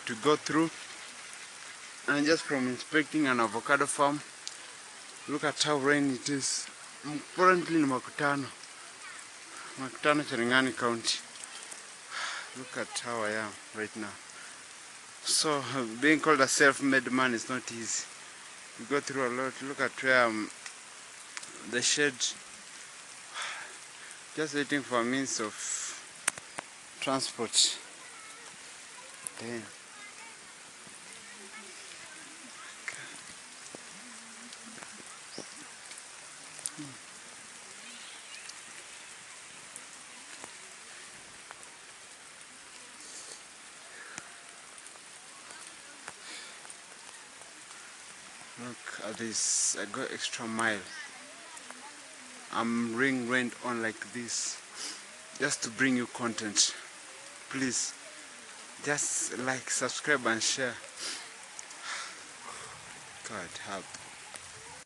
to go through. And just from inspecting an avocado farm, look at how rainy it is. I'm currently in Makutano, Cherengani County. Look at how I am right now. So being called a self-made man is not easy. You go through a lot. Look at where the shed. Just waiting for a means of transport. Damn. Look at this. I go extra mile. I'm ring rent on like this just to bring you content. Please just like, subscribe and share. God help.